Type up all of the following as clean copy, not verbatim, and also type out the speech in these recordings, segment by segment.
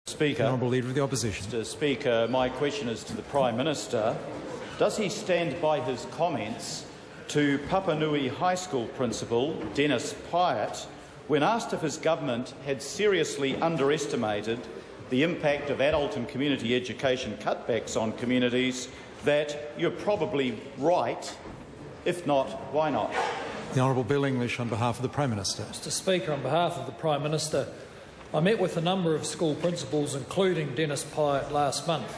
Speaker. Honourable Leader of the Opposition. Mr. Speaker, my question is to the Prime Minister. Does he stand by his comments to Papanui High School Principal Dennis Pyatt when asked if his government had seriously underestimated the impact of adult and community education cutbacks on communities, that you're probably right? If not, why not? The Honourable Bill English on behalf of the Prime Minister. Mr. Speaker, on behalf of the Prime Minister, I met with a number of school principals, including Dennis Pyatt, last month.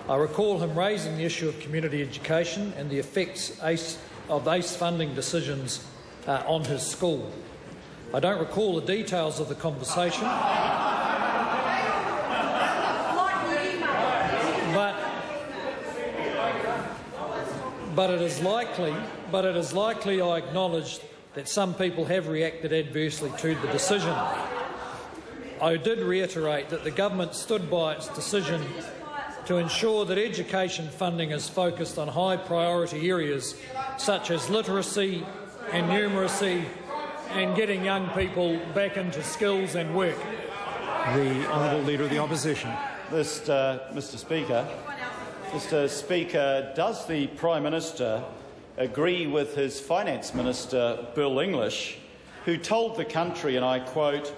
I recall him raising the issue of community education and the effects of ACE funding decisions on his school. I don't recall the details of the conversation, but it is likely I acknowledged that some people have reacted adversely to the decision. I did reiterate that the government stood by its decision to ensure that education funding is focused on high priority areas such as literacy and numeracy and getting young people back into skills and work. The Honourable Leader of the Opposition. Mr. Speaker, does the Prime Minister agree with his Finance Minister, Bill English, who told the country, and I quote,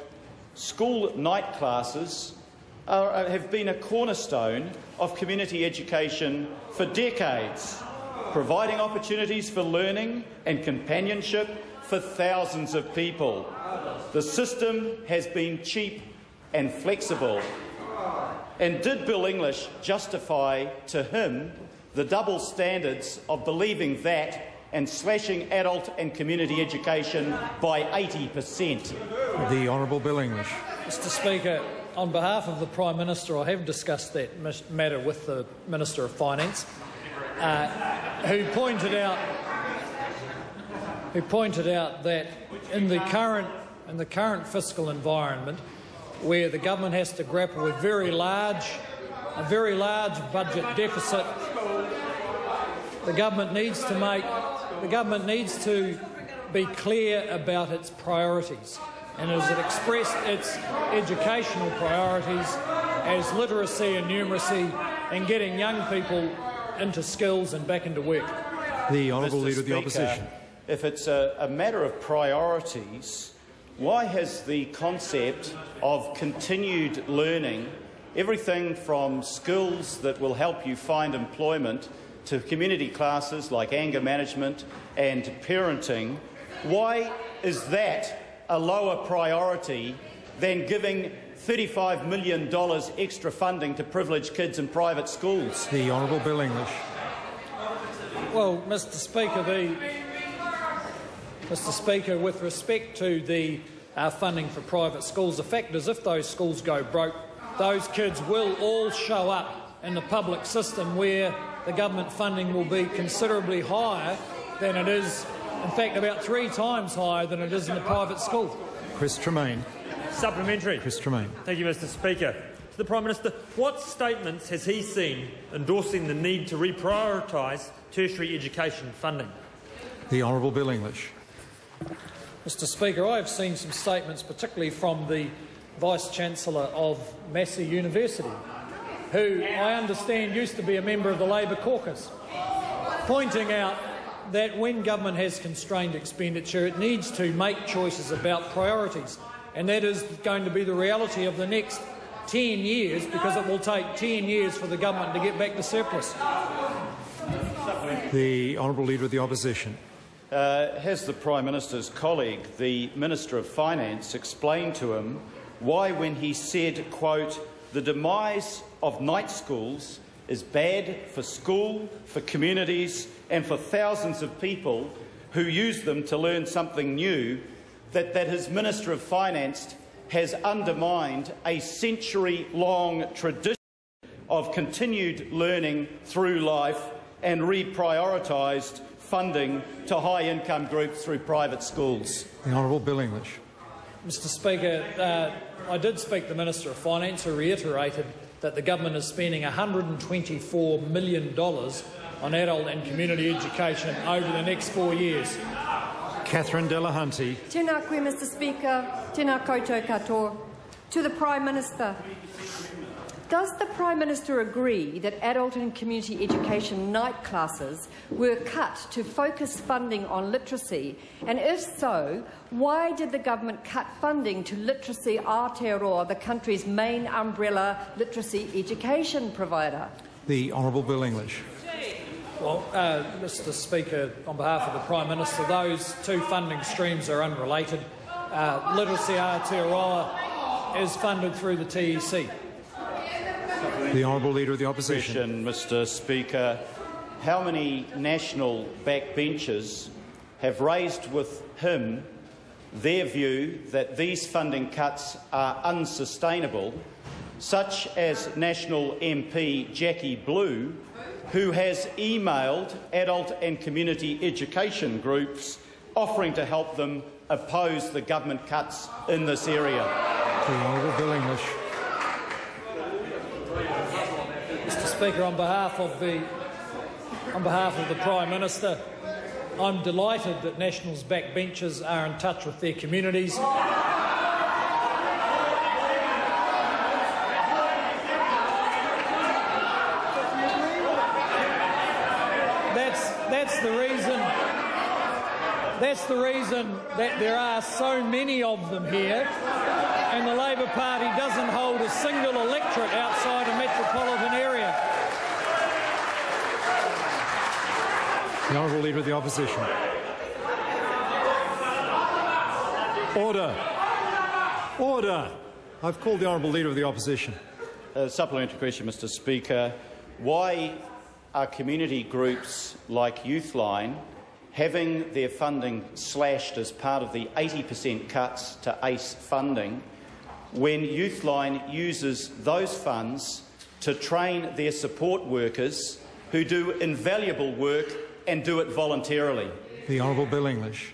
"School night classes have been a cornerstone of community education for decades, providing opportunities for learning and companionship for thousands of people. The system has been cheap and flexible." And did Bill English justify to him the double standards of believing that and slashing adult and community education by 80%? The Honourable Bill English. Mr. Speaker, on behalf of the Prime Minister, I have discussed that matter with the Minister of Finance, who pointed out that in the current fiscal environment, where the government has to grapple with a very large budget deficit, the government needs to be clear about its priorities, and as it expressed its educational priorities as literacy and numeracy and getting young people into skills and back into work. The Honourable Leader of the Speaker, Opposition. If it's a matter of priorities, why has the concept of continued learning, everything from skills that will help you find employment to community classes like anger management and parenting, why is that a lower priority than giving $35 million extra funding to privileged kids in private schools? The Honourable Bill English. Well, Mr. Speaker, with respect to the funding for private schools, the fact is, if those schools go broke, those kids will all show up in the public system, where the government funding will be considerably higher than it is, in fact about 3 times higher than it is in the private school. Chris Tremaine. Supplementary. Chris Tremaine. Thank you, Mr. Speaker. To the Prime Minister, what statements has he seen endorsing the need to reprioritise tertiary education funding? The Honourable Bill English. Mr. Speaker, I have seen some statements, particularly from the Vice-Chancellor of Massey University, who I understand used to be a member of the Labor caucus, pointing out that when government has constrained expenditure, it needs to make choices about priorities, and that is going to be the reality of the next 10 years, because it will take 10 years for the government to get back to surplus. The Honourable Leader of the Opposition. Has the Prime Minister's colleague, the Minister of Finance, explained to him why, when he said, quote, "The demise of night schools is bad for school, for communities and for thousands of people who use them to learn something new," that his Minister of Finance has undermined a century-long tradition of continued learning through life and reprioritised funding to high-income groups through private schools? The Honourable Bill English. Mr. Speaker, I did speak to the Minister of Finance, who reiterated that the government is spending $124 million on adult and community education over the next 4 years. Catherine Delahunty. Tēnā koe, Mr. Speaker. Tēnā koutou katoa. To the Prime Minister. Does the Prime Minister agree that adult and community education night classes were cut to focus funding on literacy? And if so, why did the government cut funding to Literacy Aotearoa, the country's main umbrella literacy education provider? The Honourable Bill English. Well, Mr Speaker, on behalf of the Prime Minister, those two funding streams are unrelated. Literacy Aotearoa is funded through the TEC. The Honourable Leader of the Opposition. Mr Speaker. How many national backbenchers have raised with him their view that these funding cuts are unsustainable, such as National MP Jackie Blue, who has emailed adult and community education groups offering to help them oppose the government cuts in this area? The Honourable Bill English. Mr Speaker, on behalf of the Prime Minister, I'm delighted that National's backbenchers are in touch with their communities. That's the reason that there are so many of them here, and the Labor Party doesn't hold a single electorate outside a metropolitan area. The Honourable Leader of the Opposition. Order. Order. I've called the Honourable Leader of the Opposition. Supplementary question, Mr Speaker. Why are community groups like Youthline having their funding slashed as part of the 80% cuts to ACE funding when Youthline uses those funds to train their support workers who do invaluable work and do it voluntarily? The Honourable Bill English.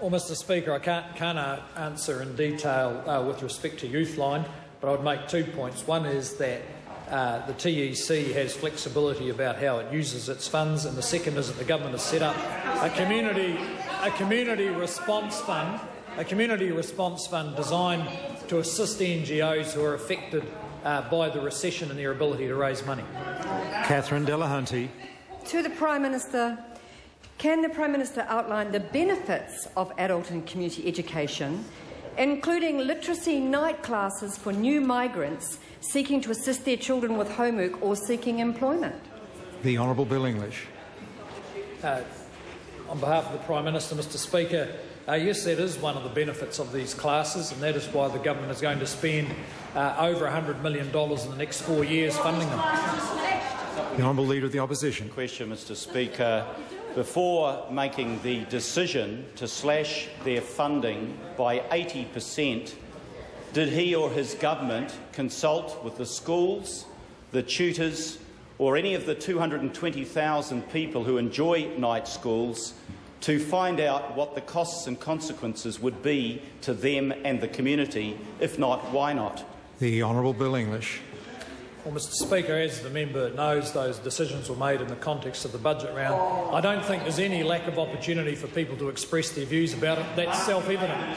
Well, Mr Speaker, I can't answer in detail with respect to Youthline, but I would make 2 points. One is that the TEC has flexibility about how it uses its funds, and the second is that the government has set up a community response fund designed to assist NGOs who are affected by the recession and their ability to raise money. Catherine Delahunty. To the Prime Minister. Can the Prime Minister outline the benefits of adult and community education, including literacy night classes for new migrants seeking to assist their children with homework or seeking employment? The Honourable Bill English. On behalf of the Prime Minister, Mr Speaker, yes, that is one of the benefits of these classes, and that is why the government is going to spend over $100 million in the next 4 years funding them. The Honourable Leader of the Opposition. Question, Mr Speaker. Before making the decision to slash their funding by 80%, did he or his government consult with the schools, the tutors, or any of the 220,000 people who enjoy night schools to find out what the costs and consequences would be to them and the community? If not, why not? The Honourable Bill English. Well, Mr Speaker, as the member knows, those decisions were made in the context of the budget round. I don't think there's any lack of opportunity for people to express their views about it. That's self-evident.